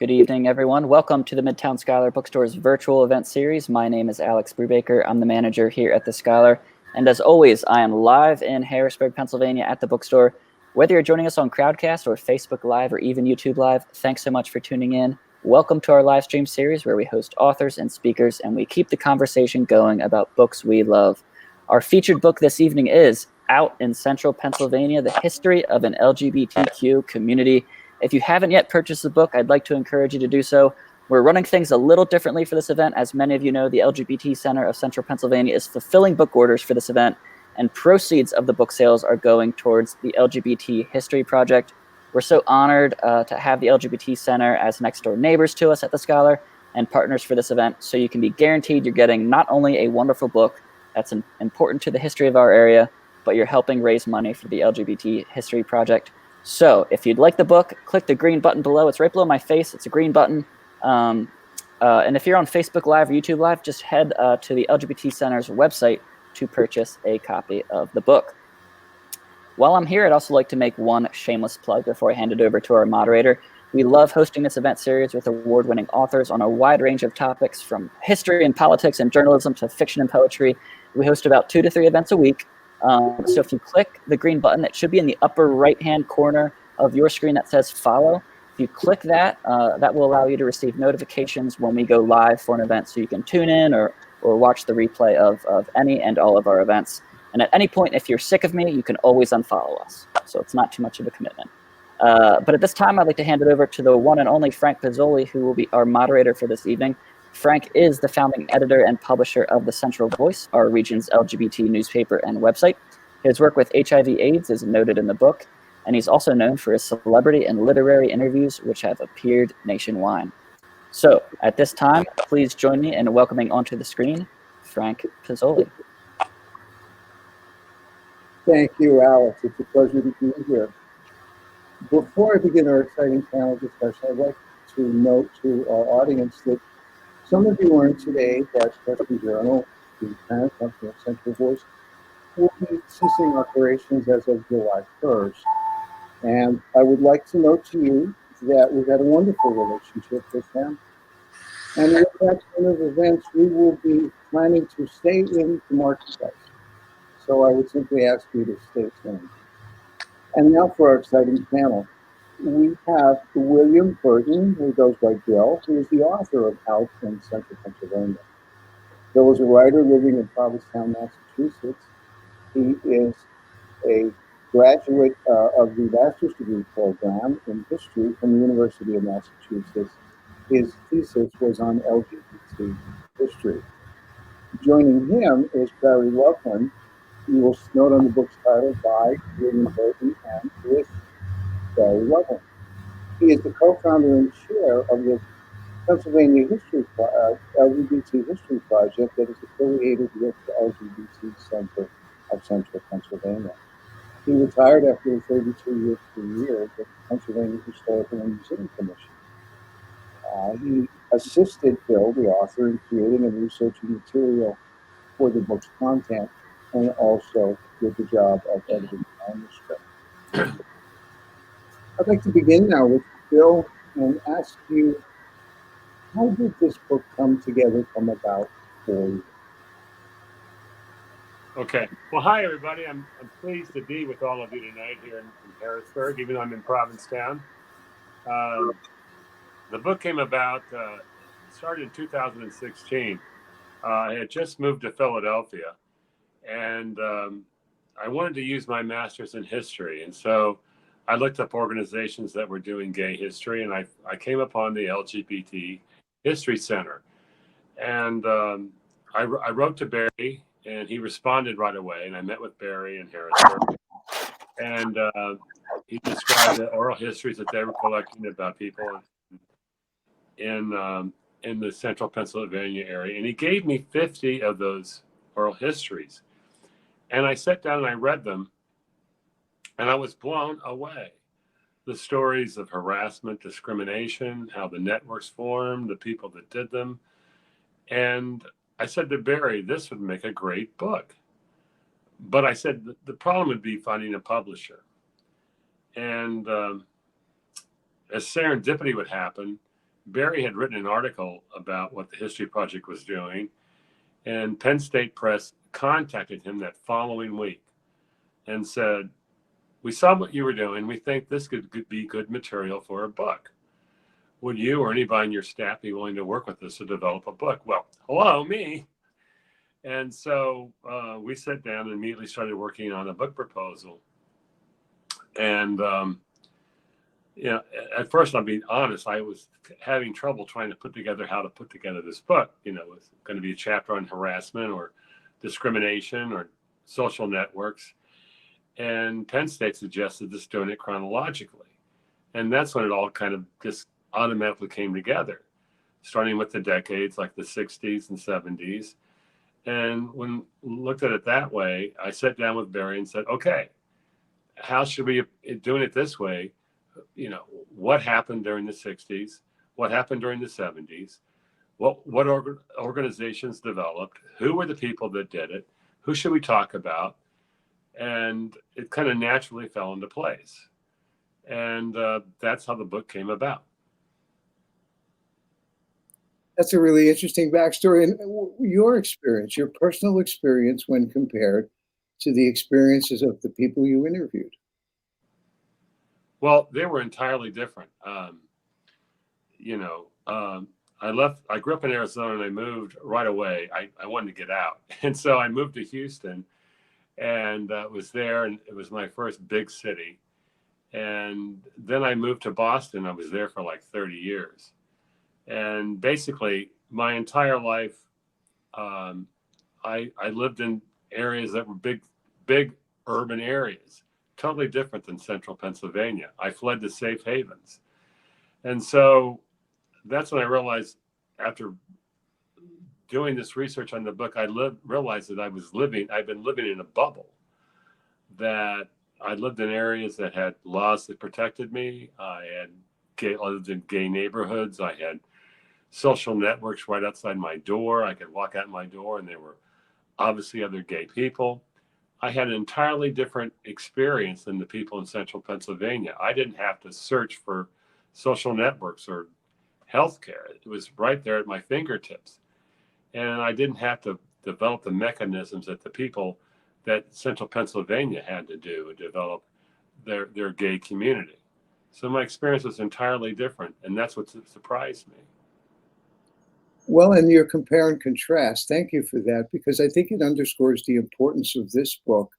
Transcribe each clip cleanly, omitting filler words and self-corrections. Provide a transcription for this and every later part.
Good evening, everyone. Welcome to the Midtown Scholar Bookstore's virtual event series. My name is Alex Brubaker. I'm the manager here at the Scholar. And as always, I am live in Harrisburg, Pennsylvania at the bookstore. Whether you're joining us on Crowdcast or Facebook Live or even YouTube Live, thanks so much for tuning in. Welcome to our live stream series where we host authors and speakers and we keep the conversation going about books we love. Our featured book this evening is Out in Central Pennsylvania, The History of an LGBTQ Community. If you haven't yet purchased the book, I'd like to encourage you to do so. We're running things a little differently for this event. As many of you know, the LGBT Center of Central Pennsylvania is fulfilling book orders for this event, and proceeds of the book sales are going towards the LGBT History Project. We're so honored to have the LGBT Center as next door neighbors to us at the Scholar and partners for this event, so you can be guaranteed you're getting not only a wonderful book that's important to the history of our area, but you're helping raise money for the LGBT History Project. So if you'd like the book, click the green button below. It's right below my face. It's a green button. And if you're on Facebook Live or YouTube Live, just head to the LGBT Center's website to purchase a copy of the book. While I'm here, I'd also like to make one shameless plug before I hand it over to our moderator. We love hosting this event series with award-winning authors on a wide range of topics, from history and politics and journalism to fiction and poetry. We host about 2 to 3 events a week. So if you click the green button, it should be in the upper right-hand corner of your screen that says follow. If you click that, that will allow you to receive notifications when we go live for an event, so you can tune in or watch the replay of any and all of our events. And at any point, if you're sick of me, you can always unfollow us. So it's not too much of a commitment. But at this time, I'd like to hand it over to the one and only Frank Pizzoli, who will be our moderator for this evening. Frank is the founding editor and publisher of The Central Voice, our region's LGBT newspaper and website. His work with HIV/AIDS is noted in the book, and he's also known for his celebrity and literary interviews, which have appeared nationwide. So, at this time, please join me in welcoming onto the screen Frank Pizzoli. Thank you, Alex. It's a pleasure to be here. Before I begin our exciting panel discussion, I'd like to note to our audience that some of you learned today that Pressure Journal, the parent company of Central Voice, will be ceasing operations as of July 1st. And I would like to note to you that we've had a wonderful relationship with them. And with that kind of events, we will be planning to stay in the marketplace. So I would simply ask you to stay tuned. And now for our exciting panel. We have William Burton, who goes by Bill, who is the author of Out in Central Pennsylvania. Bill is a writer living in Provincetown, Massachusetts. He is a graduate of the master's degree program in history from the University of Massachusetts. His thesis was on LGBT history. Joining him is Barry Loveland. You will note on the book's title, by William Burton and with Barry Loveland. He is the co-founder and chair of the Pennsylvania LGBT History Project that is affiliated with the LGBT Center of Central Pennsylvania. He retired after a 32-year career with the Pennsylvania Historical and Museum Commission. He assisted Bill, the author, in creating and researching material for the book's content, and also did the job of editing the manuscript. I'd like to begin now with Bill and ask you, how did this book come about for you? Okay. Well, hi, everybody. I'm pleased to be with all of you tonight here in Harrisburg, even though I'm in Provincetown. The book came about, started in 2016. I had just moved to Philadelphia, and I wanted to use my master's in history. And so I looked up organizations that were doing gay history, and I came upon the LGBT History Center. And I wrote to Barry, and he responded right away. And I met with Barry in Harrisburg. And he described the oral histories that they were collecting about people in the central Pennsylvania area. And he gave me 50 of those oral histories. And I sat down and I read them, and I was blown away. The stories of harassment, discrimination, how the networks formed, the people that did them. And I said to Barry, this would make a great book. But I said the problem would be finding a publisher. And as serendipity would happen, Barry had written an article about what the History Project was doing, and Penn State Press contacted him that following week and said, "We saw what you were doing. We think this could be good material for a book. Would you or anybody on your staff be willing to work with us to develop a book?" Well, hello, me. And so we sat down and immediately started working on a book proposal. And at first, I'll be honest, I was having trouble trying to put together how to put together this book. It was going to be a chapter on harassment or discrimination or social networks. And Penn State suggested just doing it chronologically. And that's when it all kind of just automatically came together, starting with the decades like the 60s and 70s. And when we looked at it that way, I sat down with Barry and said, okay, how should we doing it this way? What happened during the 60s? What happened during the 70s? What organizations developed? Who were the people that did it? Who should we talk about? And it kind of naturally fell into place. And that's how the book came about. That's a really interesting backstory. And your experience, your personal experience when compared to the experiences of the people you interviewed. Well, they were entirely different. I grew up in Arizona and I moved right away. I wanted to get out. And so I moved to Houston and was there, and it was my first big city. And then I moved to Boston. I was there for like 30 years. And basically my entire life, I lived in areas that were big urban areas, totally different than central Pennsylvania. I fled to safe havens. And so that's when I realized, after doing this research on the book, realized that I've been living in a bubble, that I lived in areas that had laws that protected me. I lived in gay neighborhoods. I had social networks right outside my door. I could walk out my door and there were obviously other gay people. I had an entirely different experience than the people in central Pennsylvania. I didn't have to search for social networks or healthcare. It was right there at my fingertips. And I didn't have to develop the mechanisms that the people that central Pennsylvania had to do to develop their gay community. So my experience was entirely different, and that's what surprised me. Well, and your compare and contrast, thank you for that, because I think it underscores the importance of this book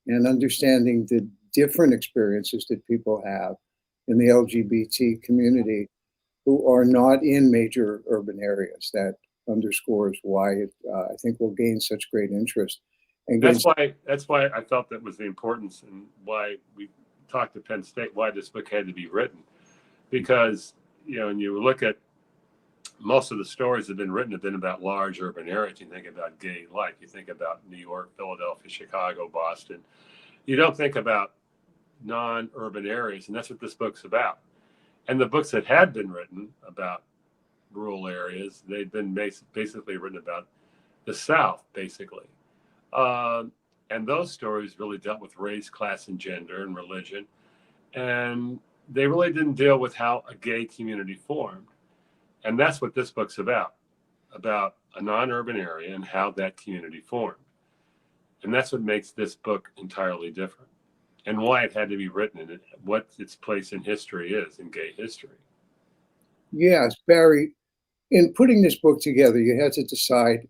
and understanding the different experiences that people have in the LGBT community who are not in major urban areas. That underscores why it, I think, will gain such great interest. And that's why I felt that was the importance, and why we talked to Penn State, why this book had to be written. Because, when you look at most of the stories that have been about large urban areas. You think about gay life, you think about New York, Philadelphia, Chicago, Boston. You don't think about non-urban areas, and that's what this book's about. And the books that had been written about rural areas, they'd been basically written about the South, basically. And those stories really dealt with race, class, and gender, and religion. And they really didn't deal with how a gay community formed. And that's what this book's about a non-urban area and how that community formed. And that's what makes this book entirely different, and why it had to be written, and what its place in history is, in gay history. Yes, Barry, in putting this book together, you had to decide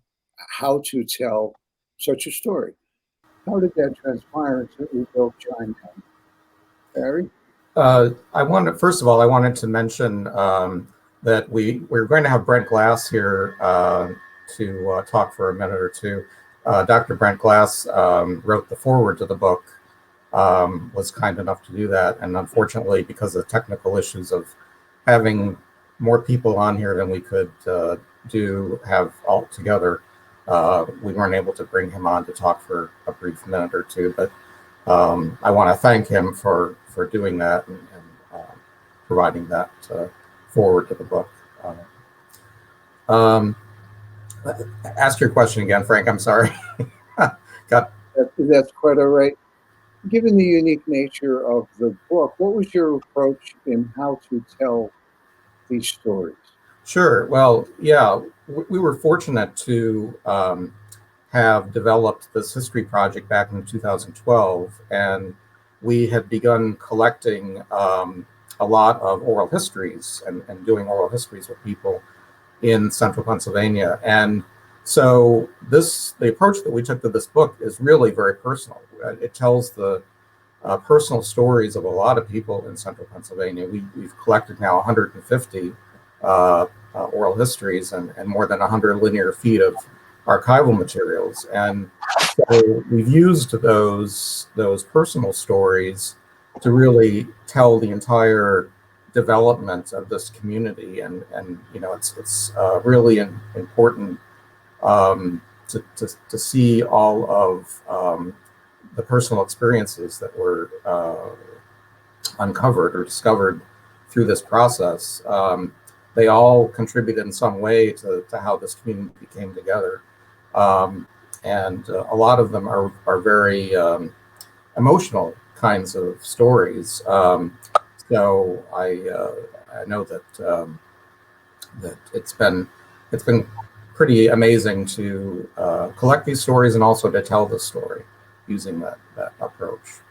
how to tell such a story. How did that transpire, and certainly build Chinatown? Barry? First of all, I wanted to mention that we're going to have Brent Glass here to talk for a minute or two. Dr. Brent Glass wrote the foreword to the book, was kind enough to do that. And unfortunately, because of technical issues of having more people on here than we could have all together, we weren't able to bring him on to talk for a brief minute or two. But I want to thank him for doing that and providing that forward to the book. Ask your question again, Frank. I'm sorry. That's quite all right. Given the unique nature of the book, what was your approach in how to tell these stories? Sure. Well, yeah, we were fortunate to have developed this history project back in 2012, and we had begun collecting a lot of oral histories and doing oral histories with people in central Pennsylvania. And so the approach that we took to this book is really very personal. It tells the personal stories of a lot of people in central Pennsylvania. We've collected now 150 oral histories and more than 100 linear feet of archival materials. And so we've used those personal stories to really tell the entire development of this community. And you know, it's really important to see all of the personal experiences that were uncovered or discovered through this process. They all contributed in some way to how this community came together. And a lot of them are very emotional kinds of stories. So I know that that it's been pretty amazing to collect these stories and also to tell the story using that approach.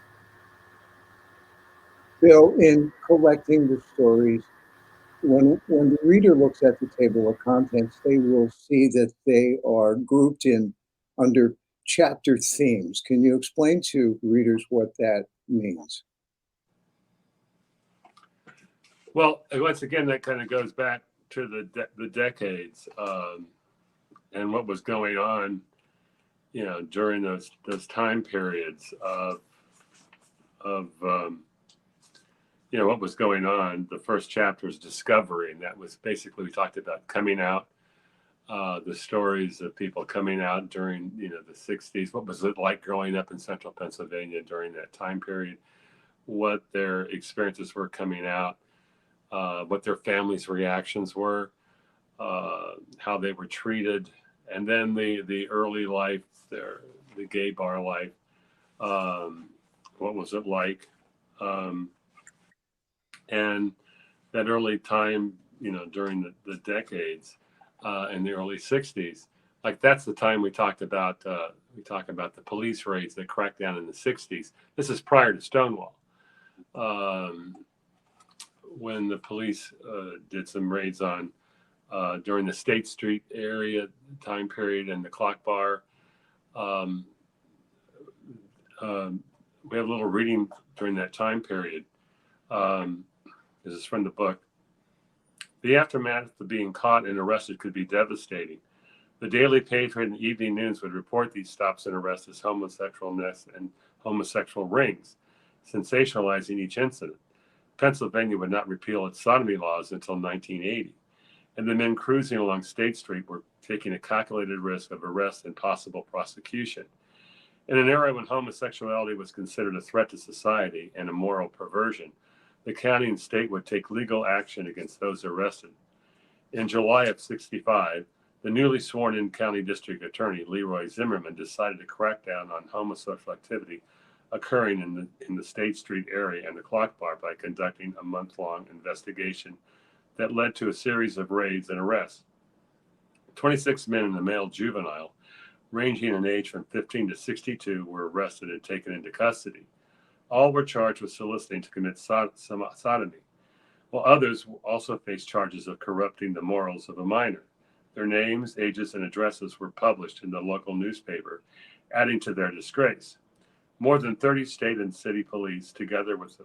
Bill, in collecting the stories, when the reader looks at the table of contents, they will see that they are grouped in under chapter themes. Can you explain to readers what that means? Well, once again, that kind of goes back to the decades and what was going on, you know, during those time periods of you know, what was going on. The first chapter is discovery, and that was basically, we talked about coming out, the stories of people coming out during, you know, the 60s. What was it like growing up in central Pennsylvania during that time period? What their experiences were coming out, what their families' reactions were, how they were treated, and then the early life, the gay bar life. What was it like? And that early time, you know, during the decades in the early 60s, like that's the time we talk about the police raids that cracked down in the 60s. This is prior to Stonewall, when the police did some raids on during the State Street area time period and the Clock Bar. We have a little reading during that time period. This is from the book. The aftermath of being caught and arrested could be devastating. The Daily Patriot and the Evening News would report these stops and arrests as homosexualness and homosexual rings, sensationalizing each incident. Pennsylvania would not repeal its sodomy laws until 1980, and the men cruising along State Street were taking a calculated risk of arrest and possible prosecution. In an era when homosexuality was considered a threat to society and a moral perversion, the county and state would take legal action against those arrested. In July of '65, the newly sworn-in county district attorney, Leroy Zimmerman, decided to crack down on homosexual activity occurring in the State Street area and the Clock Bar by conducting a month-long investigation that led to a series of raids and arrests. 26 men and a male juvenile, ranging in age from 15 to 62, were arrested and taken into custody. All were charged with soliciting to commit sodomy, while others also faced charges of corrupting the morals of a minor. Their names, ages, and addresses were published in the local newspaper, adding to their disgrace. More than 30 state and city police, together with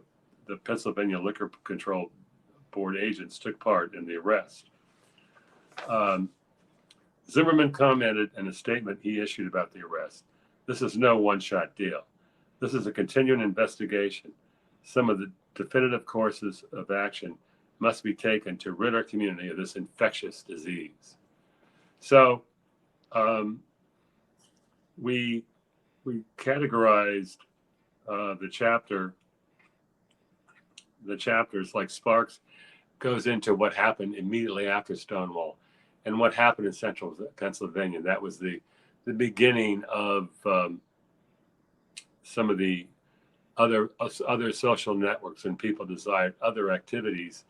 the Pennsylvania Liquor Control Board agents, took part in the arrest. Zimmerman commented in a statement he issued about the arrest, "This is no one-shot deal. This is a continuing investigation. Some of the definitive courses of action must be taken to rid our community of this infectious disease." So we categorized the chapters like Sparks goes into what happened immediately after Stonewall and what happened in central Pennsylvania. That was the beginning of some of the other social networks, and people desired other activities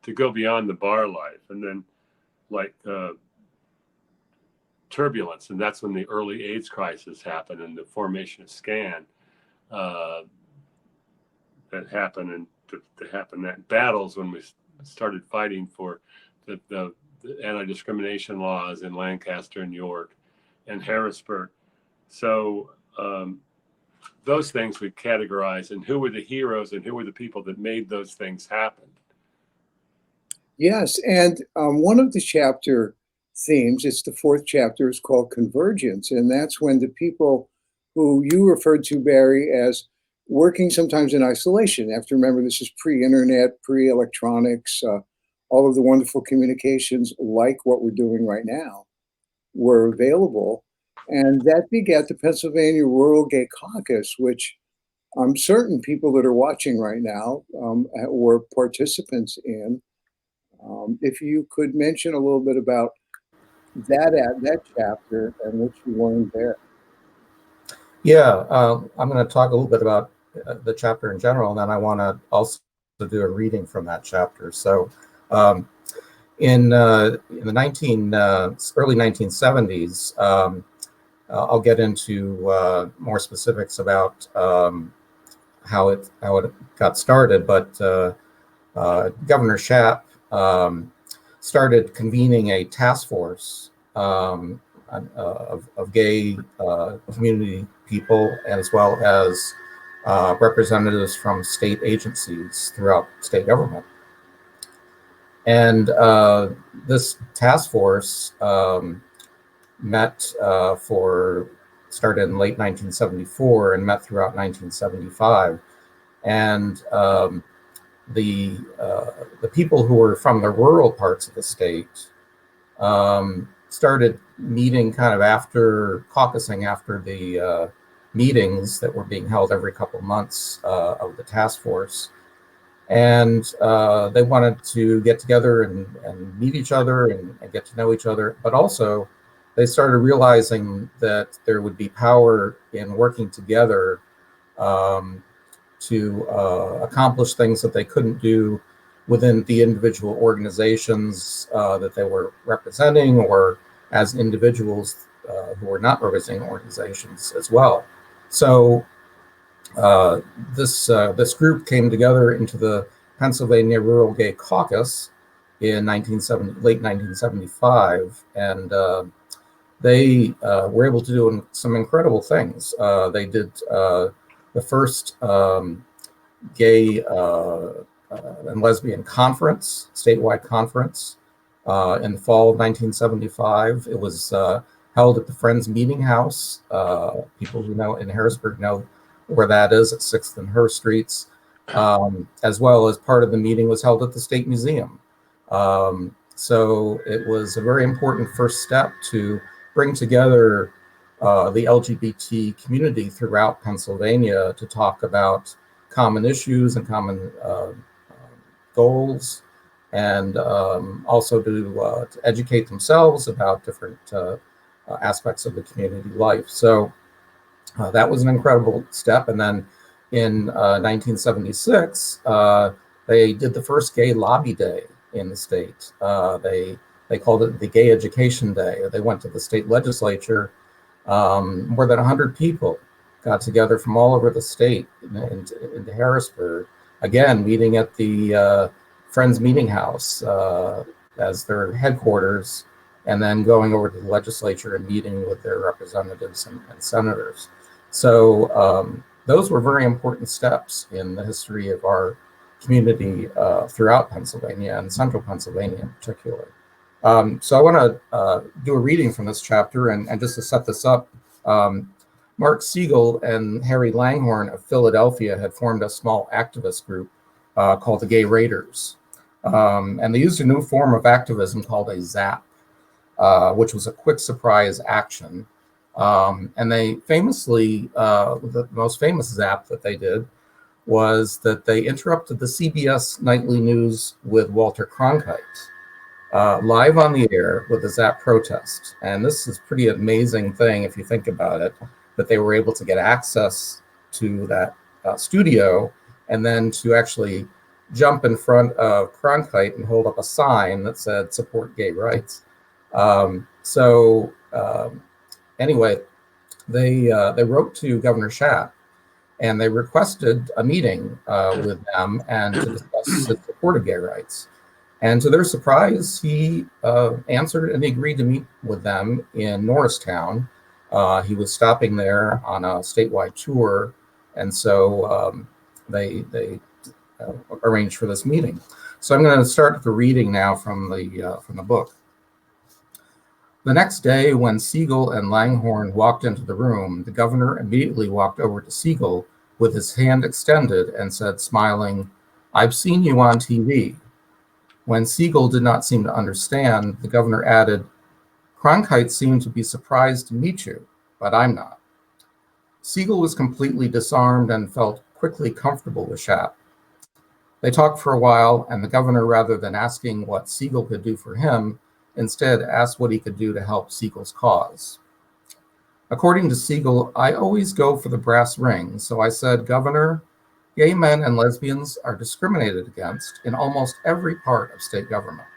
to go beyond the bar life. And then turbulence, and that's when the early AIDS crisis happened and the formation of SCAN that happened, and to happen that battles when we started fighting for the anti-discrimination laws in Lancaster and York and Harrisburg. So those things we categorize, and who were the heroes and who were the people that made those things happen. Yes, and one of the chapter themes, it's the fourth chapter, is called Convergence, and that's when the people who you referred to, Barry, as working sometimes in isolation. You have to remember this is pre-internet, pre-electronics, all of the wonderful communications like what we're doing right now were available. And that begat the Pennsylvania Rural Gay Caucus, which I'm certain people that are watching right now were participants in. If you could mention a little bit about that chapter and what you learned there. Yeah, I'm going to talk a little bit about the chapter in general, and then I want to also do a reading from that chapter. So in the early 1970s, I'll get into more specifics about how it got started, but Governor Shap started convening a task force of gay community people, as well as representatives from state agencies throughout state government. And this task force started in late 1974 and met throughout 1975. And the people who were from the rural parts of the state started meeting kind of caucusing after the meetings that were being held every couple of months of the task force. And they wanted to get together and meet each other and get to know each other. But also, they started realizing that there would be power in working together to accomplish things that they couldn't do within the individual organizations that they were representing, or as individuals who were not representing organizations as well. So this group came together into the Pennsylvania Rural Gay Caucus in late 1975, and they were able to do some incredible things. They did the first gay and lesbian conference, statewide conference, in the fall of 1975. It was held at the Friends Meeting House. People who know in Harrisburg know where that is, at 6th and Her Streets, as well as part of the meeting was held at the State Museum. So it was a very important first step to bring together the LGBT community throughout Pennsylvania to talk about common issues and common goals, and also to educate themselves about different aspects of the community life. So that was an incredible step. And then in 1976, they did the first gay lobby day in the state. They called it the Gay Education Day. They went to the state legislature. More than 100 people got together from all over the state into Harrisburg, again, meeting at the Friends Meeting House as their headquarters, and then going over to the legislature and meeting with their representatives and senators. So those were very important steps in the history of our community throughout Pennsylvania, and central Pennsylvania in particular. So I want to do a reading from this chapter, and just to set this up, Mark Siegel and Harry Langhorne of Philadelphia had formed a small activist group called the Gay Raiders. And they used a new form of activism called a ZAP, which was a quick surprise action. And they famously, the most famous ZAP that they did was that they interrupted the CBS nightly news with Walter Cronkite. Live on the air with the ZAP protest. And this is a pretty amazing thing if you think about it, that they were able to get access to that studio, and then to actually jump in front of Cronkite and hold up a sign that said "Support Gay Rights." Anyway, they wrote to Governor Schaap, and they requested a meeting with them and to discuss the support of gay rights. And to their surprise, he answered and he agreed to meet with them in Norristown. He was stopping there on a statewide tour, and so they arranged for this meeting. So I'm going to start the reading now from the book. The next day, when Siegel and Langhorne walked into the room, the governor immediately walked over to Siegel with his hand extended and said, smiling, "I've seen you on TV." When Siegel did not seem to understand, the governor added, "Cronkite seemed to be surprised to meet you, but I'm not." Siegel was completely disarmed and felt quickly comfortable with Schaap. They talked for a while, and the governor, rather than asking what Siegel could do for him, instead asked what he could do to help Siegel's cause. According to Siegel, "I always go for the brass ring, so I said, 'Governor, gay men and lesbians are discriminated against in almost every part of state government.'"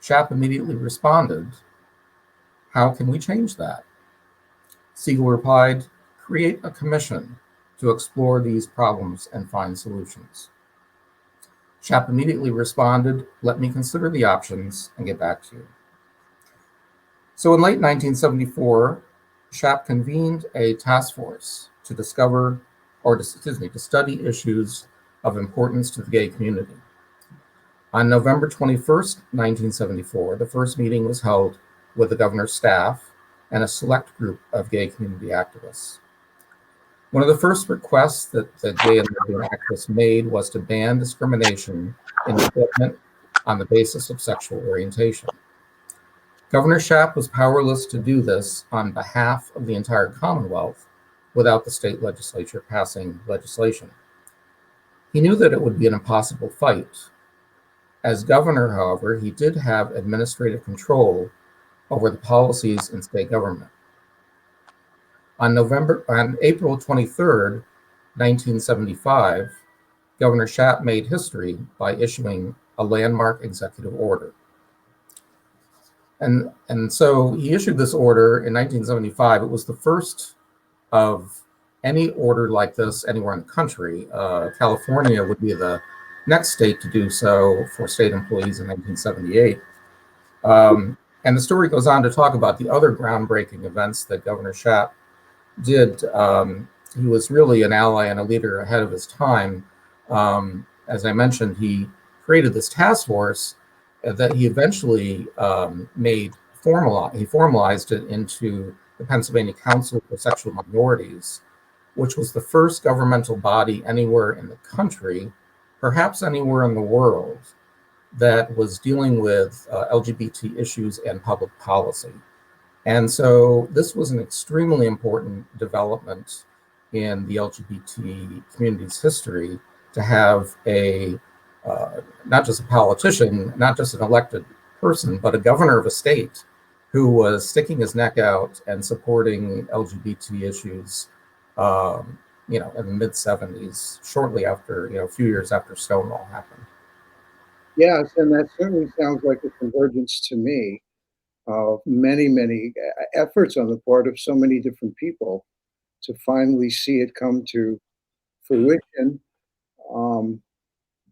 Schaap immediately responded, "How can we change that?" Siegel replied, "Create a commission to explore these problems and find solutions." Schaap immediately responded, "Let me consider the options and get back to you." So in late 1974, Schaap convened a task force to to study issues of importance to the gay community. On November 21st, 1974, the first meeting was held with the governor's staff and a select group of gay community activists. One of the first requests that the gay and lesbian activists made was to ban discrimination in equipment on the basis of sexual orientation. Governor Schaap was powerless to do this on behalf of the entire Commonwealth without the state legislature passing legislation. He knew that it would be an impossible fight. As governor, however, he did have administrative control over the policies in state government. On April 23rd, 1975, Governor Schaap made history by issuing a landmark executive order. And so he issued this order in 1975. It was the first of any order like this anywhere in the country. California would be the next state to do so for state employees in 1978. And the story goes on to talk about the other groundbreaking events that Governor Schaap did. He was really an ally and a leader ahead of his time. As I mentioned, he created this task force that he eventually he formalized it into the Pennsylvania Council for Sexual Minorities, which was the first governmental body anywhere in the country, perhaps anywhere in the world, that was dealing with LGBT issues and public policy. And so this was an extremely important development in the LGBT community's history, to have not just a politician, not just an elected person, but a governor of a state who was sticking his neck out and supporting LGBT issues, in the mid-70s, shortly after, a few years after Stonewall happened. Yes, and that certainly sounds like a convergence to me of many, many efforts on the part of so many different people to finally see it come to fruition.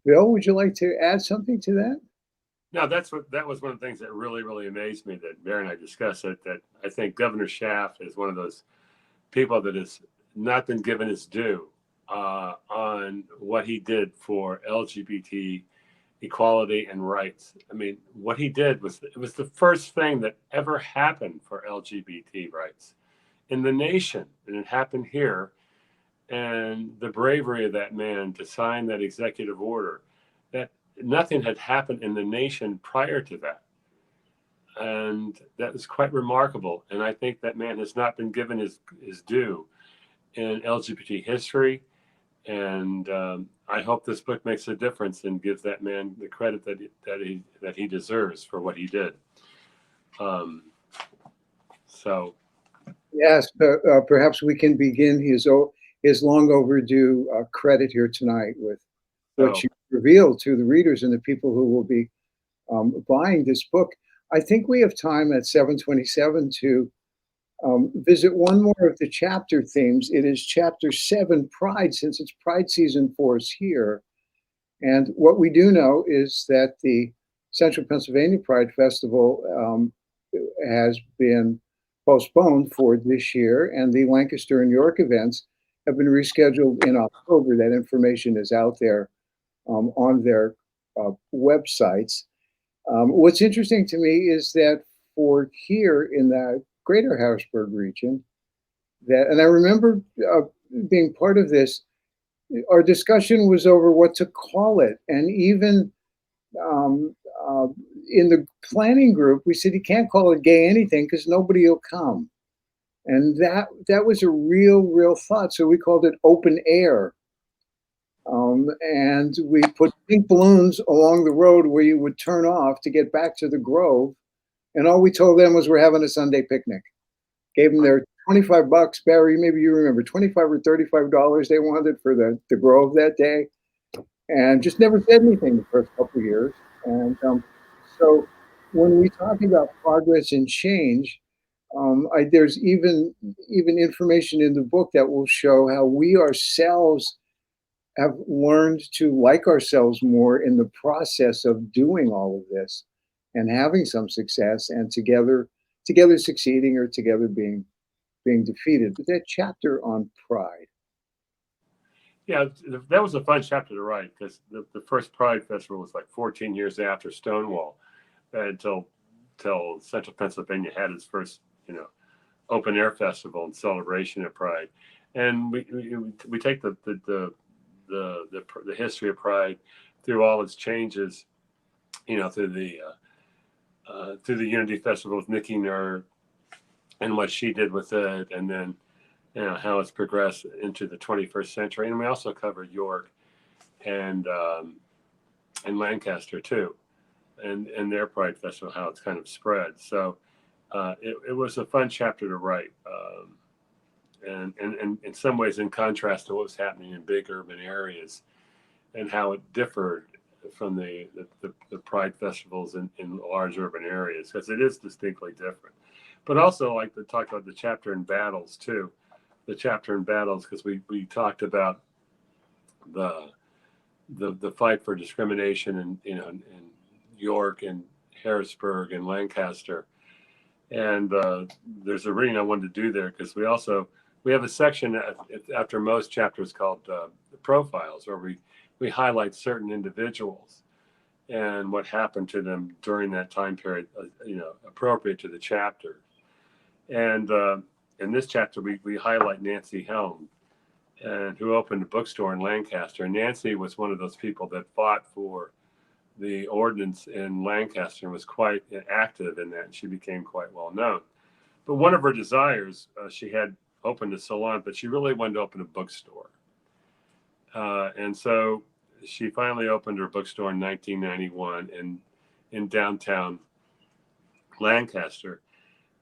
Bill, would you like to add something to that? No, that was one of the things that really, really amazed me, that Bear and I discussed it, that I think Governor Schaap is one of those people that has not been given his due on what he did for LGBT equality and rights. I mean, what he did was the first thing that ever happened for LGBT rights in the nation, and it happened here. And the bravery of that man to sign that executive order, that nothing had happened in the nation prior to that. And that is quite remarkable. And I think that man has not been given his due in LGBT history. And I hope this book makes a difference and gives that man the credit that he deserves for what he did. Yes, perhaps we can begin his long overdue credit here tonight with what you revealed to the readers and the people who will be buying this book. I think we have time at 7:27 to visit one more of the chapter themes. It is chapter 7, Pride, since it's Pride season for us here. And what we do know is that the Central Pennsylvania Pride Festival has been postponed for this year, and the Lancaster and York events have been rescheduled in October. That information is out there on their websites. What's interesting to me is that for here in the greater Harrisburg region, and I remember being part of this, our discussion was over what to call it. And even in the planning group, we said, you can't call it gay anything because nobody will come. And that was a real thought. So we called it open air. And we put pink balloons along the road where you would turn off to get back to the Grove. And all we told them was we're having a Sunday picnic. Gave them their $25, Barry, maybe you remember, $25 or $35 they wanted for the Grove that day. And just never said anything the first couple of years. And so when we talk about progress and change, there's even information in the book that will show how we ourselves have learned to like ourselves more in the process of doing all of this and having some success, and together succeeding or together being defeated. But that chapter on pride. Yeah, that was a fun chapter to write, because the first Pride Festival was like 14 years after Stonewall, until Central Pennsylvania had its first, open air festival and celebration of Pride. And we take the history of Pride through all its changes, through the Unity Festival with Nikki Nerd and what she did with it, and then how it's progressed into the 21st century. And we also covered York and Lancaster too, and their Pride Festival, how it's kind of spread. So it was a fun chapter to write, and in some ways in contrast to what was happening in big urban areas and how it differed from the Pride festivals in large urban areas, because it is distinctly different. But also, like to talk about the chapter in battles too. The chapter in battles, because we talked about the fight for discrimination in York and Harrisburg and Lancaster. And there's a reading I wanted to do there, because we have a section after most chapters called the profiles, where we highlight certain individuals and what happened to them during that time period, appropriate to the chapter. And in this chapter, we highlight Nancy Helm, who opened a bookstore in Lancaster. And Nancy was one of those people that fought for the ordinance in Lancaster and was quite active in that. And she became quite well known. But one of her desires, she had opened a salon, but she really wanted to open a bookstore. And so she finally opened her bookstore in 1991 in downtown Lancaster.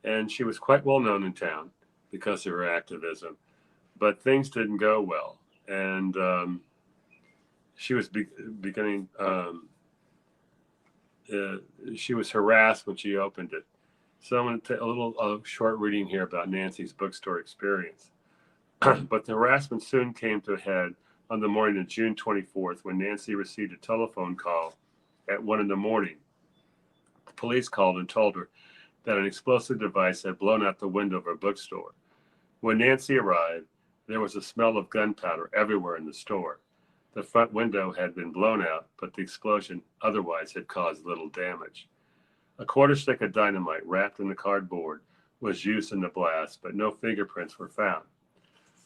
And she was quite well known in town because of her activism, but things didn't go well. And she was beginning, she was harassed when she opened it. So I'm going to take a little short reading here about Nancy's bookstore experience. But the harassment soon came to a head on the morning of June 24th, when Nancy received a telephone call at 1 a.m. The police called and told her that an explosive device had blown out the window of her bookstore. When Nancy arrived, there was a smell of gunpowder everywhere in the store. The front window had been blown out, but the explosion otherwise had caused little damage. A quarter stick of dynamite wrapped in the cardboard was used in the blast, but no fingerprints were found.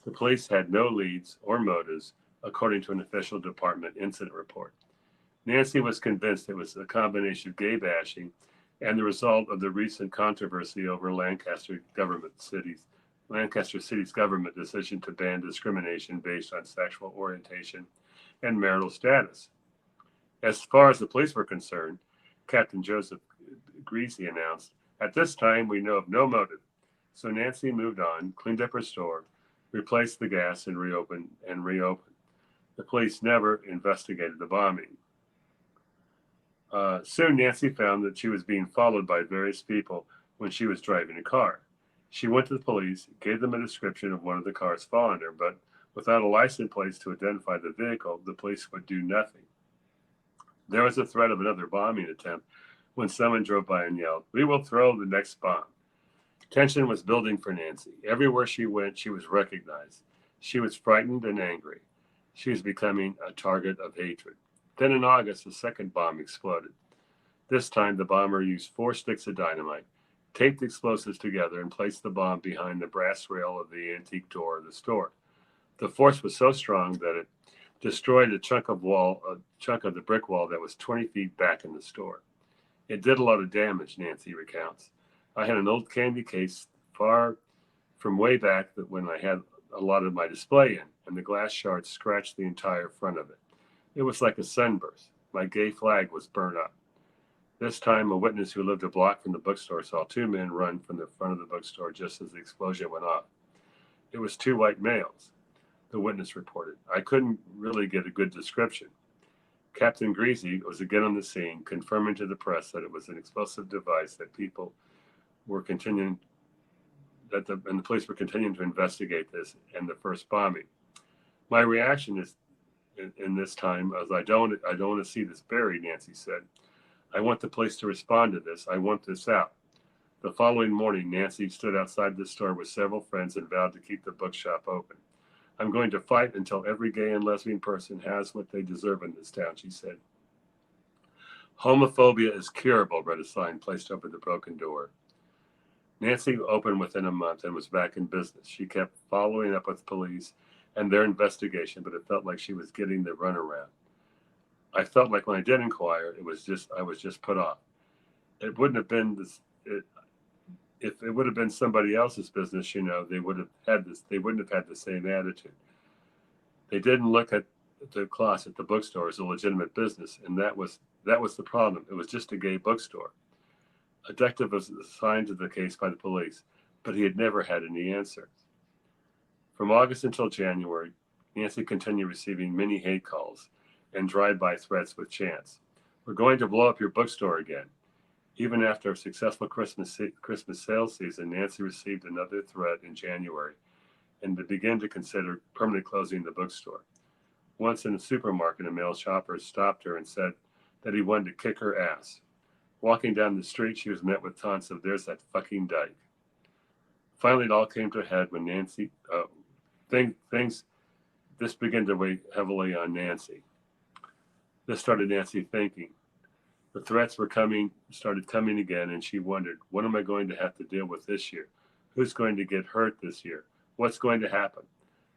The police had no leads or motives, according to an official department incident report. Nancy was convinced it was a combination of gay bashing and the result of the recent controversy over Lancaster City's government decision to ban discrimination based on sexual orientation and marital status. As far as the police were concerned, Captain Joseph Greasy announced, "At this time, we know of no motive." So Nancy moved on, cleaned up her store, replaced the gas, and reopened. The police never investigated the bombing. Soon Nancy found that she was being followed by various people when she was driving a car. She went to the police, gave them a description of one of the cars following her, but without a license plate to identify the vehicle, the police would do nothing. There was a threat of another bombing attempt when someone drove by and yelled, "We will throw the next bomb." Tension was building for Nancy. Everywhere she went, she was recognized. She was frightened and angry. She was becoming a target of hatred. Then in August, a second bomb exploded. This time, the bomber used 4 sticks of dynamite, taped explosives together, and placed the bomb behind the brass rail of the antique door of the store. The force was so strong that it destroyed a chunk of the brick wall that was 20 feet back in the store. It did a lot of damage, Nancy recounts. I had an old candy case far from way back that when I had a lot of my display in, and the glass shards scratched the entire front of it. It was like a sunburst. My gay flag was burnt up. This time, a witness who lived a block from the bookstore saw 2 men run from the front of the bookstore just as the explosion went off. It was 2 white males, the witness reported. I couldn't really get a good description. Captain Greasy was again on the scene, confirming to the press that it was an explosive device that people were continuing, and the police were continuing to investigate this and the first bombing. My reaction is, in this time, as I don't want to see this buried, Nancy said. I want the police to respond to this. I want this out. The following morning, Nancy stood outside the store with several friends and vowed to keep the bookshop open. I'm going to fight until every gay and lesbian person has what they deserve in this town, she said. Homophobia is curable, read a sign placed over the broken door. Nancy opened within a month and was back in business. She kept following up with police and their investigation, but it felt like she was getting the runaround. I felt like when I did inquire, I was just put off. It wouldn't have been this. If it would have been somebody else's business, they wouldn't have had the same attitude. They didn't look at the closet, the bookstore, as a legitimate business, and that was the problem. It was just a gay bookstore. A detective was assigned to the case by the police, but he had never had any answers. From August until January, Nancy continued receiving many hate calls and drive-by threats with chants. We're going to blow up your bookstore again. Even after a successful Christmas sales season, Nancy received another threat in January and began to consider permanently closing the bookstore. Once in a supermarket, a male shopper stopped her and said that he wanted to kick her ass. Walking down the street, she was met with taunts of, "There's that fucking dyke." Finally, it all came to a head when Nancy, this began to weigh heavily on Nancy. This started Nancy thinking. The threats started coming again, and she wondered, what am I going to have to deal with this year? Who's going to get hurt this year? What's going to happen?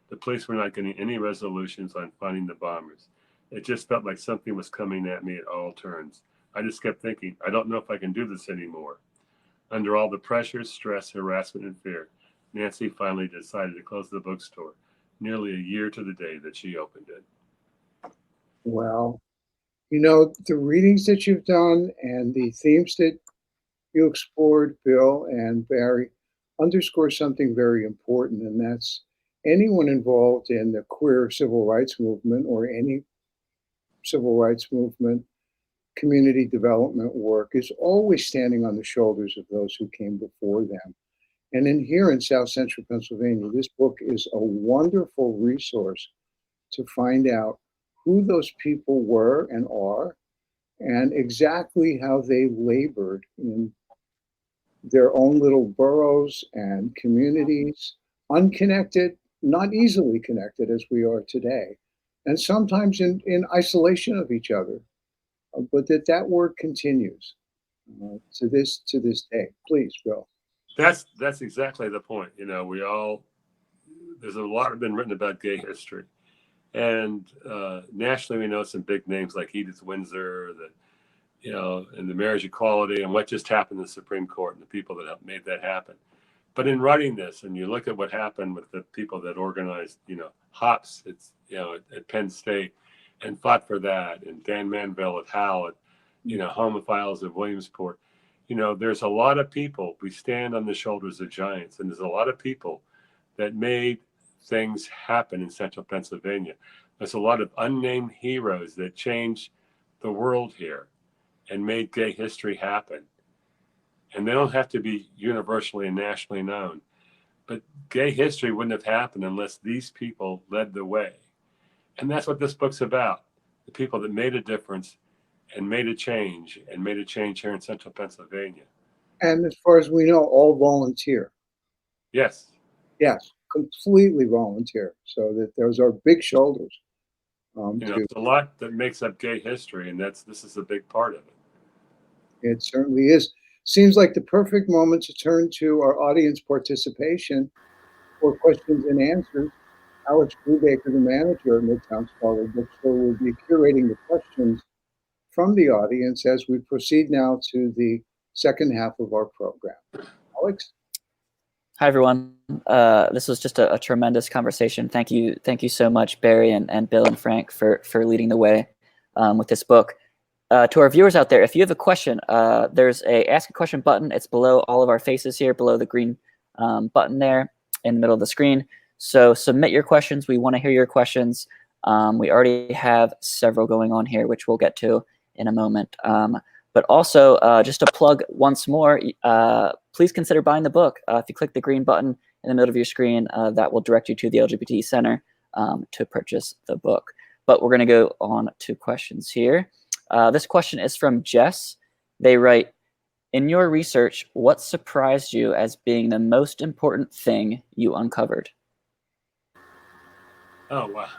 The police were not getting any resolutions on finding the bombers. It just felt like something was coming at me at all turns. I just kept thinking, I don't know if I can do this anymore. Under all the pressures, stress, harassment, and fear, Nancy finally decided to close the bookstore, nearly a year to the day that she opened it. Well, the readings that you've done and the themes that you explored, Bill and Barry, underscore something very important, and that's anyone involved in the queer civil rights movement or any civil rights movement, community development work is always standing on the shoulders of those who came before them. And here in South Central Pennsylvania, this book is a wonderful resource to find out who those people were and are, and exactly how they labored in their own little boroughs and communities, unconnected, not easily connected as we are today, and sometimes in isolation of each other. But that work continues to this day. Please, Bill. That's exactly the point. There's a lot been written about gay history. And nationally, we know some big names like Edith Windsor, and the marriage equality, and what just happened in the Supreme Court, and the people that have made that happen. But in writing this, and you look at what happened with the people that organized, HOPS, at Penn State, and fought for that, and Dan Manville at Howard, homophiles of Williamsport. There's a lot of people. We stand on the shoulders of giants, and there's a lot of people that made things happen in Central Pennsylvania. There's a lot of unnamed heroes that changed the world here and made gay history happen. And they don't have to be universally and nationally known. But gay history wouldn't have happened unless these people led the way. And that's what this book's about. The people that made a difference and made a change here in central Pennsylvania. And as far as we know, all volunteer. Yes. Yes, completely volunteer. So that those are big shoulders. It's a lot that makes up gay history, and this is a big part of it. It certainly is. Seems like the perfect moment to turn to our audience participation for questions and answers. Alex Brubaker, the manager of Midtown Scholar Bookstore, will be curating the questions from the audience as we proceed now to the second half of our program. Alex? Hi, everyone. This was just a tremendous conversation. Thank you so much, Barry and Bill and Frank, for leading the way with this book. To our viewers out there, if you have a question, there's a Ask a Question button. It's below all of our faces here, below the green button there in the middle of the screen. So submit your questions. We want to hear your questions. We already have several going on here, which we'll get to in a moment. But also, just to plug once more, please consider buying the book. If you click the green button in the middle of your screen, that will direct you to the LGBT Center to purchase the book. But we're going to go on to questions here. This question is from Jess. They write, in your research, what surprised you as being the most important thing you uncovered? Oh, wow.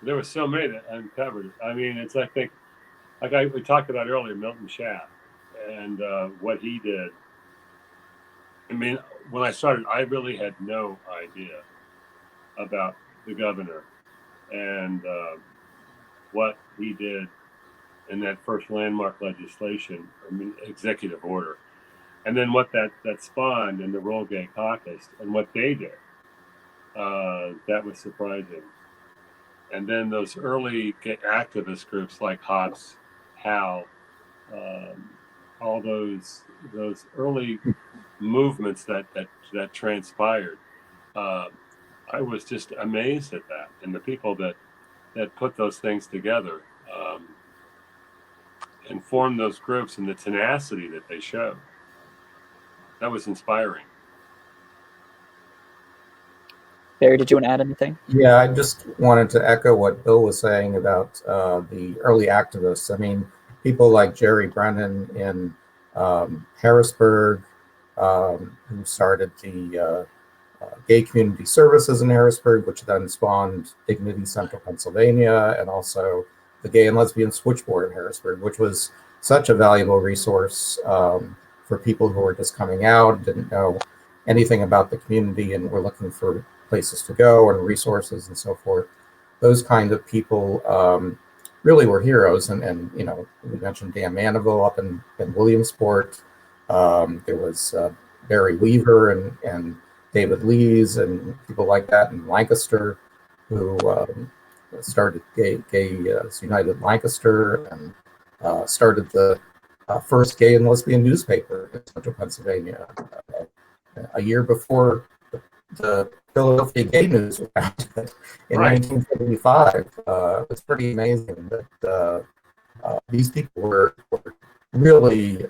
There were so many that uncovered. I mean, it's, I think, we talked about earlier, Milton Schaff and what he did. I mean, when I started, I really had no idea about the governor and what he did in that first landmark legislation, executive order, and then what that spawned in the Roll Gay Caucus and what they did. That was surprising. And then those early gay activist groups like HOPS, HAL, all those early movements that transpired. I was just amazed at that, and the people that put those things together and formed those groups and the tenacity that they showed. That was inspiring. Barry, did you want to add anything? Yeah, I just wanted to echo what Bill was saying about the early activists. I mean, people like Jerry Brennan in Harrisburg, who started the Gay Community Services in Harrisburg, which then spawned Dignity Central Pennsylvania, and also the Gay and Lesbian Switchboard in Harrisburg, which was such a valuable resource for people who were just coming out, didn't know anything about the community, and were looking for places to go and resources and so forth. Those kind of people really were heroes. And you know, we mentioned Dan Maniveau up in Williamsport. There was Barry Weaver and David Lees and people like that in Lancaster, who started Gay United Lancaster and started the first gay and lesbian newspaper in central Pennsylvania a year before the Philadelphia Gay News was founded in 1975. It's pretty amazing that these people were really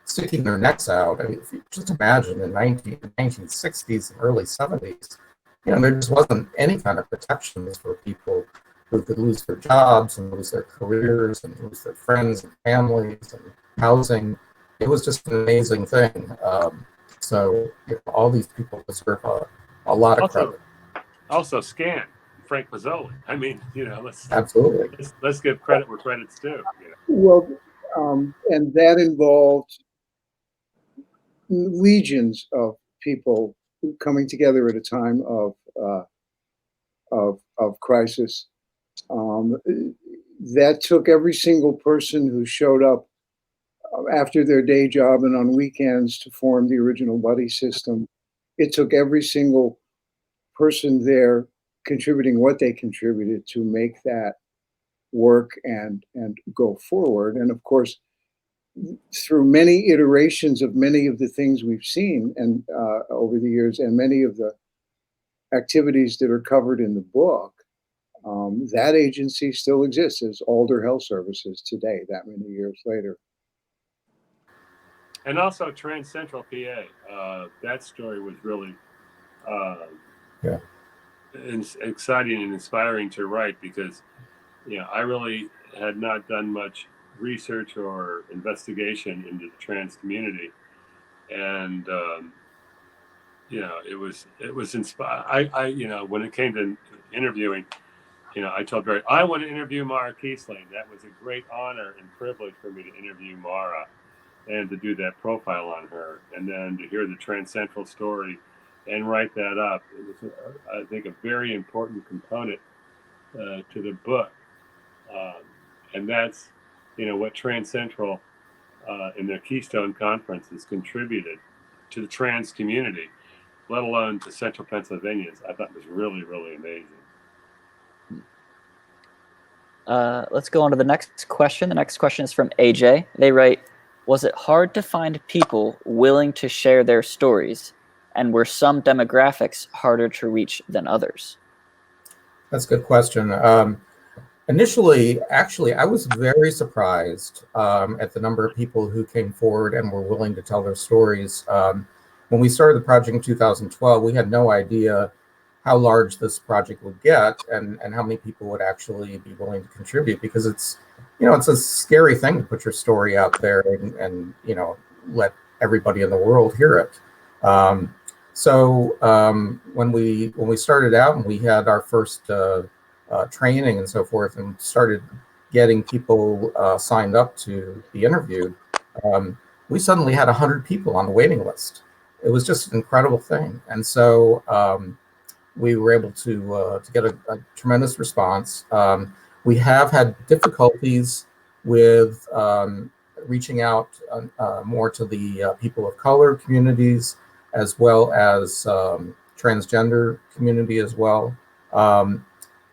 sticking their necks out. I mean, if you just imagine in 1960s and early 70s, you know, there just wasn't any kind of protections for people who could lose their jobs and lose their careers and lose their friends and families and housing. It was just an amazing thing. So you know, all these people deserve a lot of credit. Also, Scan, Frank Mazzoli. I mean, you know, let's give credit where credit's due. You know? Well, and that involved legions of people coming together at a time of crisis. That took every single person who showed up after their day job and on weekends to form the original buddy system. It took every single person there contributing what they contributed to make that work and go forward. And of course, through many iterations of many of the things we've seen and over the years, and many of the activities that are covered in the book, that agency still exists as Alder Health Services today, that many years later. And also Trans Central PA. That story was really exciting and inspiring to write because, I really had not done much research or investigation into the trans community. And, it was inspired. When it came to interviewing, I told Barry, I want to interview Mara Kiesling. That was a great honor and privilege for me to interview Mara and to do that profile on her, and then to hear the Trans Central story and write that up. It was, I think, a very important component to the book. And that's, what Trans Central in their Keystone conferences contributed to the trans community, let alone to Central Pennsylvania. I thought was really, really amazing. Let's go on to the next question. The next question is from AJ. They write, was it hard to find people willing to share their stories? And were some demographics harder to reach than others? That's a good question. Initially, actually, I was very surprised at the number of people who came forward and were willing to tell their stories. When we started the project in 2012, we had no idea how large this project would get and how many people would actually be willing to contribute, because it's a scary thing to put your story out there and let everybody in the world hear it. So when we started out and we had our first training and so forth and started getting people signed up to be interviewed, we suddenly had 100 people on the waiting list. It was just an incredible thing. And so we were able to get a tremendous response. We have had difficulties with reaching out more to the people of color communities, as well as transgender community as well.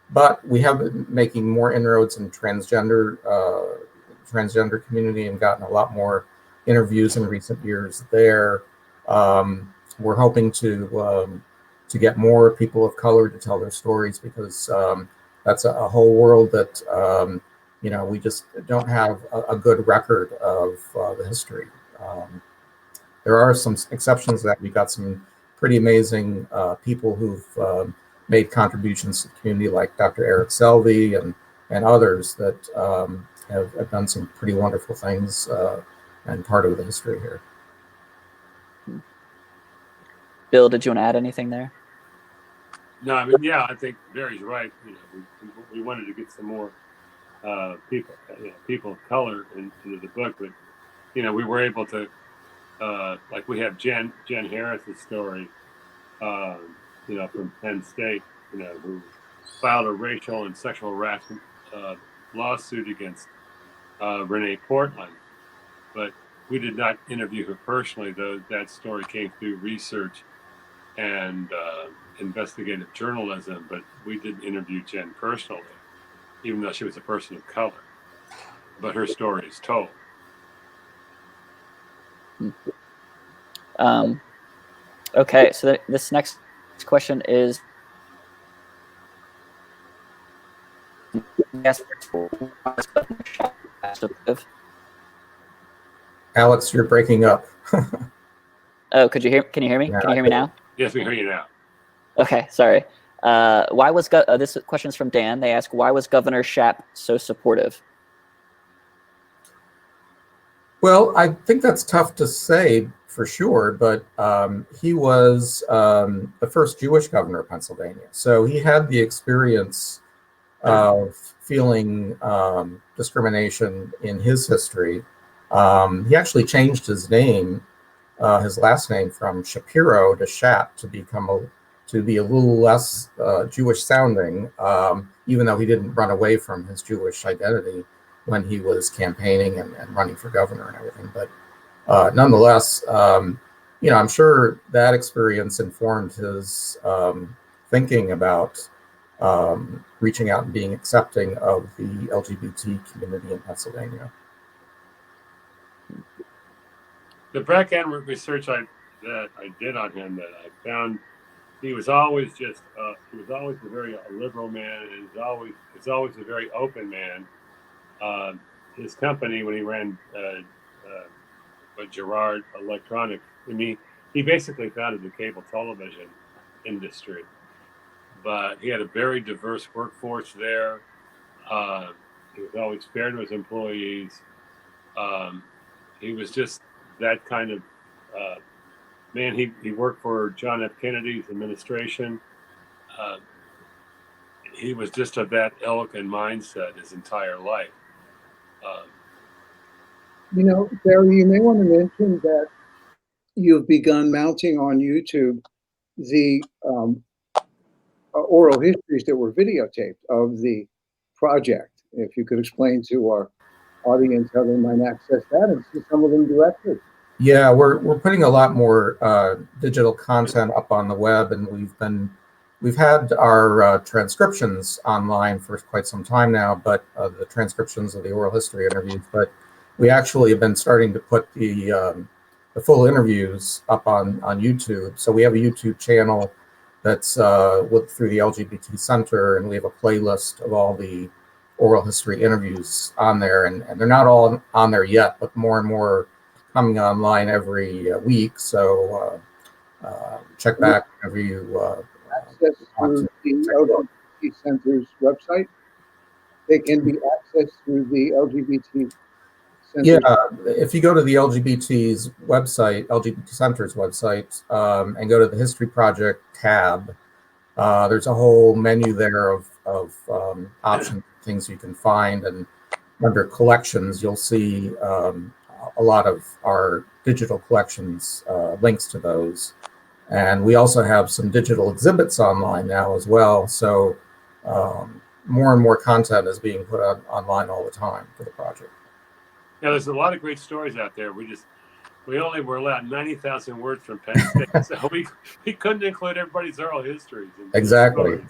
But we have been making more inroads in transgender community and gotten a lot more interviews in recent years there. We're hoping to get more people of color to tell their stories, because that's a whole world that we just don't have a good record of the history. There are some exceptions that we got some pretty amazing people who've made contributions to the community, like Dr. Eric Selvey and others that have done some pretty wonderful things and part of the history here. Bill, did you want to add anything there? No, I mean, yeah, I think Barry's right. We wanted to get some more people of color into the book, but we were able to, like we have Jen Harris's story, from Penn State, who filed a racial and sexual harassment lawsuit against Renee Portland, but we did not interview her personally, though that story came through research and investigative journalism, but we did interview Jen personally, even though she was a person of color. But her story is told. Okay, so this next question is, Alex, you're breaking up. Oh, can you hear me? Yeah, Can you hear me now? Yes, we hear you now. Okay, sorry. Why was this question is from Dan? They ask, why was Governor Shap so supportive? Well, I think that's tough to say for sure, but he was the first Jewish governor of Pennsylvania, so he had the experience of feeling discrimination in his history. He actually changed his name, his last name, from Shapiro to Shap to be a little less Jewish sounding, even though he didn't run away from his Jewish identity when he was campaigning and running for governor and everything. But nonetheless, I'm sure that experience informed his thinking about reaching out and being accepting of the LGBT community in Pennsylvania. The backend research that I did on him, that I found he was always just he was always a very liberal man, and he's always a very open man. His company when he ran Gerard Electronics, he basically founded the cable television industry, but he had a very diverse workforce there. He was always fair to his employees. Um, he was just that kind of man. He worked for John F. Kennedy's administration. Uh, he was just of that ilk and mindset his entire life. Barry, you may want to mention that you've begun mounting on YouTube the oral histories that were videotaped of the project. If you could explain to our audience how they might access that and see some of them directly. Yeah, we're putting a lot more digital content up on the web, and we've had our transcriptions online for quite some time now, but the transcriptions of the oral history interviews. But we actually have been starting to put the full interviews up on YouTube. So we have a YouTube channel that's through the LGBT Center, and we have a playlist of all the oral history interviews on there, and they're not all on there yet, but more and more coming online every week. So check back whenever you access through the LGBT Center's website. They can be accessed through the LGBT Center. Yeah, if you go to the LGBT's website, LGBT Center's website, and go to the History Project tab, there's a whole menu there of options, things you can find, and under collections, you'll see a lot of our digital collections, links to those. And we also have some digital exhibits online now as well. So more and more content is being put online all the time for the project. Yeah, there's a lot of great stories out there. We only were allowed 90,000 words from Penn State, so we couldn't include everybody's oral histories. Exactly.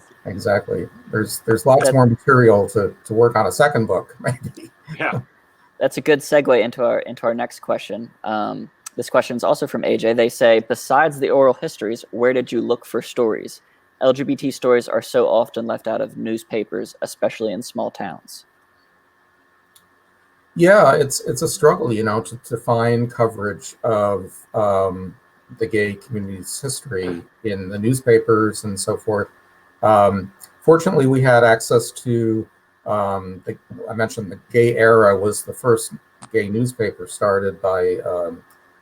There's lots more material to work on a second book, maybe. Yeah. That's a good segue into our next question. This question is also from AJ. They say, besides the oral histories, where did you look for stories? LGBT stories are so often left out of newspapers, especially in small towns. Yeah, it's a struggle, to find coverage of the gay community's history in the newspapers and so forth. Fortunately, we had access to, I mentioned the Gay Era was the first gay newspaper started by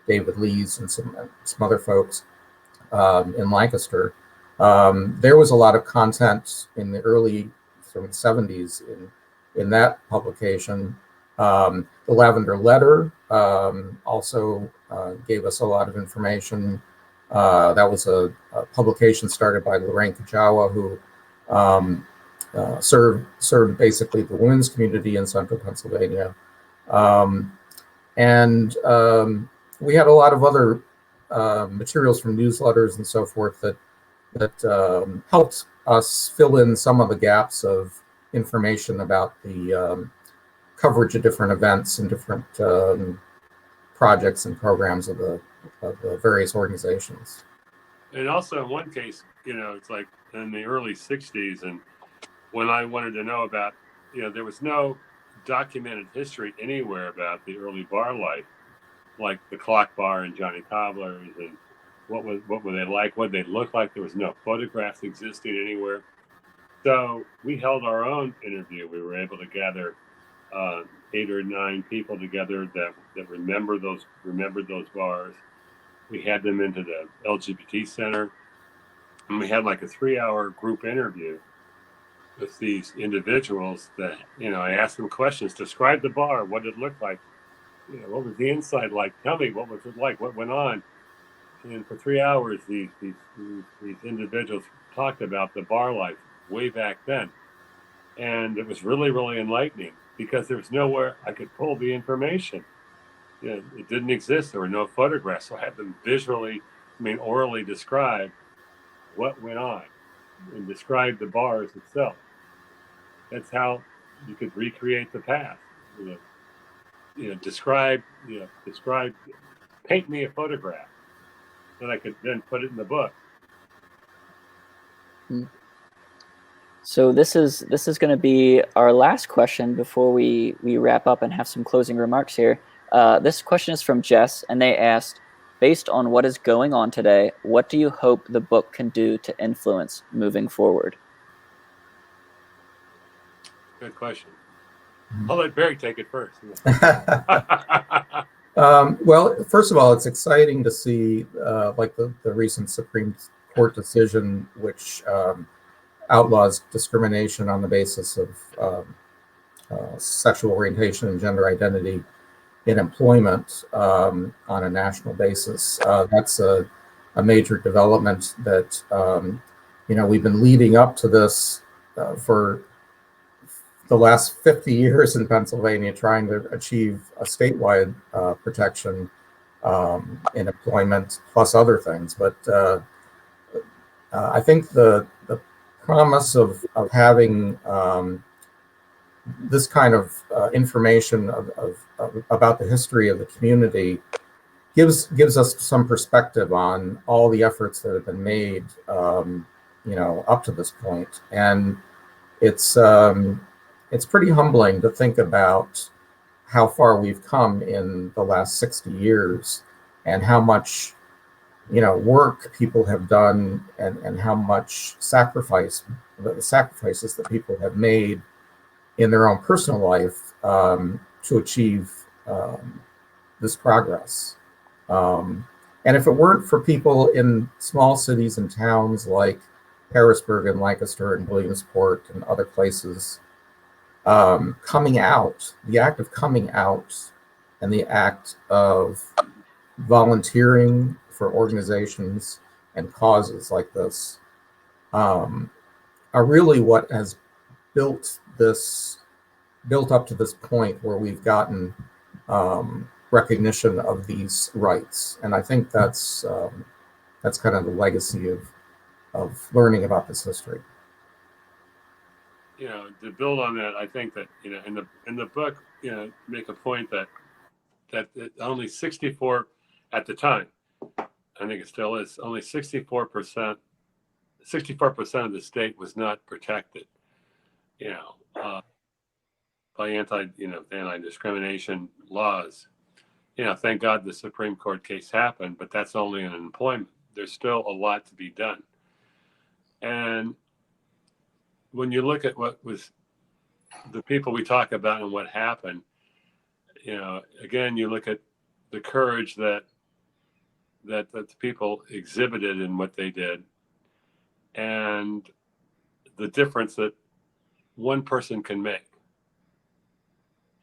David Lees and some other folks in Lancaster. There was a lot of content in the early sort of 70s in that publication. The Lavender Letter also gave us a lot of information. That was a publication started by Lorraine Kajawa, who served basically the women's community in central Pennsylvania. And we had a lot of other materials from newsletters and so forth that helped us fill in some of the gaps of information about the coverage of different events and different projects and programs of the various organizations. And also in one case, it's like in the early 60s, and when I wanted to know about, there was no documented history anywhere about the early bar life, like the Clock Bar and Johnny Cobbler's, and what were they like, what did they look like. There was no photographs existing anywhere. So we held our own interview. We were able to gather 8 or 9 people together that remembered those bars. We had them into the LGBT Center, and we had like a 3-hour group interview with these individuals that, I asked them questions. Describe the bar, what did it look like, what was the inside like, tell me what was it like, what went on. And for 3 hours these individuals talked about the bar life way back then. And it was really, really enlightening, because there was nowhere I could pull the information. It didn't exist. There were no photographs. So I had them orally describe what went on and describe the bars itself. That's how you could recreate the past. Describe, paint me a photograph that I could then put it in the book. So this is going to be our last question before we wrap up and have some closing remarks here. This question is from Jess, and they asked, based on what is going on today, what do you hope the book can do to influence moving forward? Good question. I'll let Barry take it first. Well, first of all, it's exciting to see like the recent Supreme Court decision, which outlaws discrimination on the basis of sexual orientation and gender identity in employment on a national basis. That's a major development that we've been leading up to this for the last 50 years in Pennsylvania, trying to achieve a statewide protection in employment plus other things. But I think the promise of having this kind of information about the history of the community gives us some perspective on all the efforts that have been made, up to this point. And it's pretty humbling to think about how far we've come in the last 60 years and how much work people have done and how much the sacrifices that people have made in their own personal life to achieve this progress. And if it weren't for people in small cities and towns like Harrisburg and Lancaster and Williamsport and other places coming out, the act of coming out and the act of volunteering for organizations and causes like this are really what has built up to this point where we've gotten recognition of these rights. And I think that's kind of the legacy of learning about this history. To build on that, I think that in the book, make a point that only 64 at the time, I think it still is, only 64% of the state was not protected, by anti-discrimination laws. Thank God the Supreme Court case happened, but that's only in employment. There's still a lot to be done. And when you look at what was the people we talk about and what happened, again, you look at the courage that the people exhibited in what they did, and the difference that one person can make,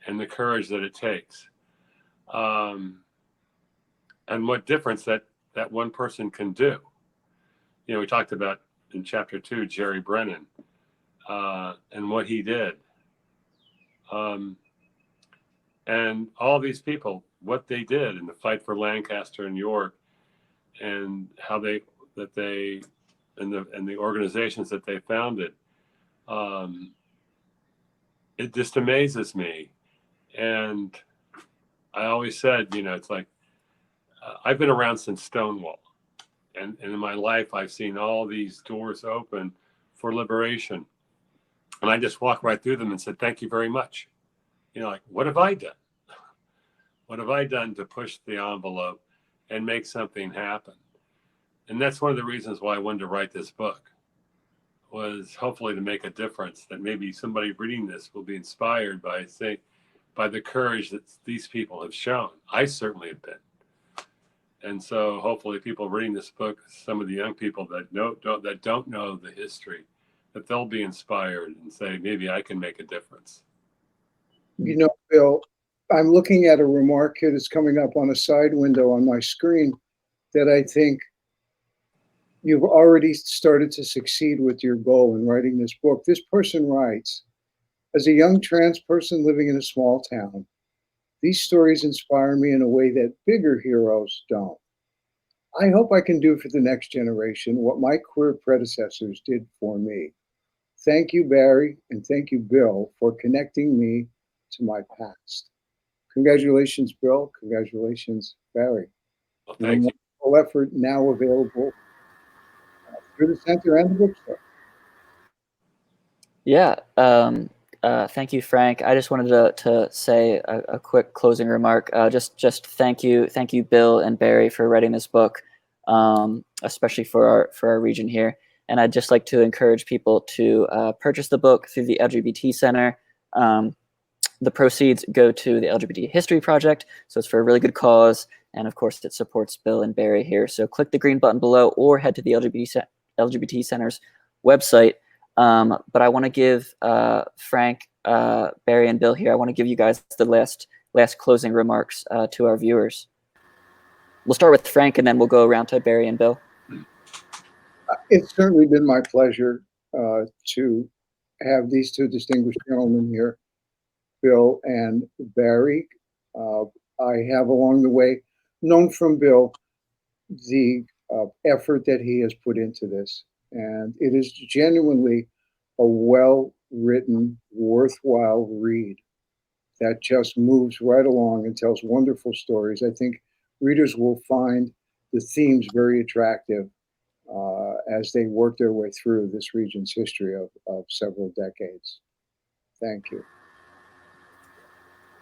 and the courage that it takes, and what difference that one person can do. We talked about in chapter 2, Jerry Brennan, and what he did. And all these people, what they did in the fight for Lancaster and York, and how and the organizations that they founded, it just amazes me. And I always said, it's like, I've been around since Stonewall, and in my life, I've seen all these doors open for liberation. And I just walked right through them and said, thank you very much. What have I done? What have I done to push the envelope and make something happen? And that's one of the reasons why I wanted to write this book, was hopefully to make a difference, that maybe somebody reading this will be inspired by the courage that these people have shown. I certainly have been. And so hopefully people reading this book, some of the young people that don't know the history, that they'll be inspired and say, maybe I can make a difference. Bill, I'm looking at a remark here that's coming up on a side window on my screen that I think you've already started to succeed with your goal in writing this book. This person writes, as a young trans person living in a small town, these stories inspire me in a way that bigger heroes don't. I hope I can do for the next generation what my queer predecessors did for me. Thank you, Barry, and thank you, Bill, for connecting me to my past. Congratulations, Bill. Congratulations, Barry. Well, thank you. Wonderful effort now available through the center and the bookstore. Yeah. Thank you, Frank. I just wanted to say a quick closing remark. Just thank you, Bill and Barry, for writing this book, especially for our region here. And I'd just like to encourage people to purchase the book through the LGBT Center. The proceeds go to the LGBT History Project, so it's for a really good cause. And of course, it supports Bill and Barry here. So click the green button below or head to the LGBT Center's website. But I want to give Frank, Barry, and Bill here, I want to give you guys the last closing remarks to our viewers. We'll start with Frank, and then we'll go around to Barry and Bill. It's certainly been my pleasure to have these two distinguished gentlemen here, Bill and Barry. I have along the way known from Bill the effort that he has put into this. And it is genuinely a well-written, worthwhile read that just moves right along and tells wonderful stories. I think readers will find the themes very attractive as they work their way through this region's history of several decades. Thank you.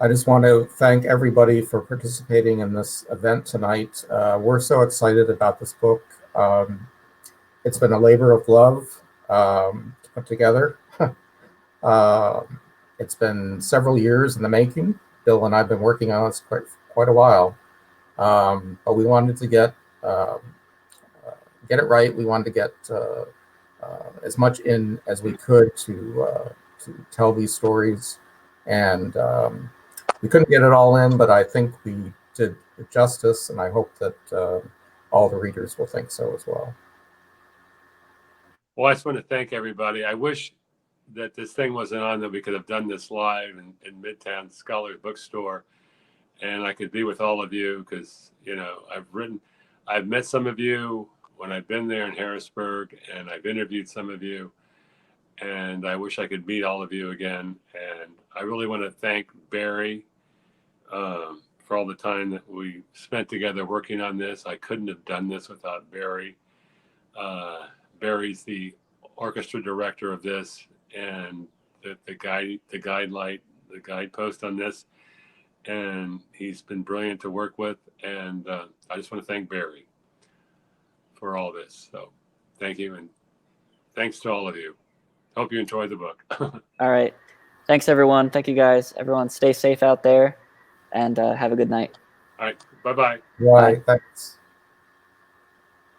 I just want to thank everybody for participating in this event tonight. We're so excited about this book. It's been a labor of love to put together. It's been several years in the making. Bill and I have been working on this quite a while, but we wanted to get it right. We wanted to get as much in as we could to tell these stories, and we couldn't get it all in, but I think we did it justice, and I hope that all the readers will think so as well. Well, I just want to thank everybody. I wish that this thing wasn't on, that we could have done this live in Midtown Scholars Bookstore, and I could be with all of you, because, you know, I've met some of you when I've been there in Harrisburg, and I've interviewed some of you, and I wish I could meet all of you again. And I really want to thank Barry for all the time that we spent together working on this. I couldn't have done this without Barry. Barry's the orchestra director of this, and the guidepost on this, and he's been brilliant to work with. And I just want to thank Barry for all this. So thank you, and thanks to all of you. Hope you enjoyed the book. All right. Thanks, everyone. Thank you, guys. Everyone, stay safe out there, and have a good night. All right. Bye-bye. Right. Thanks.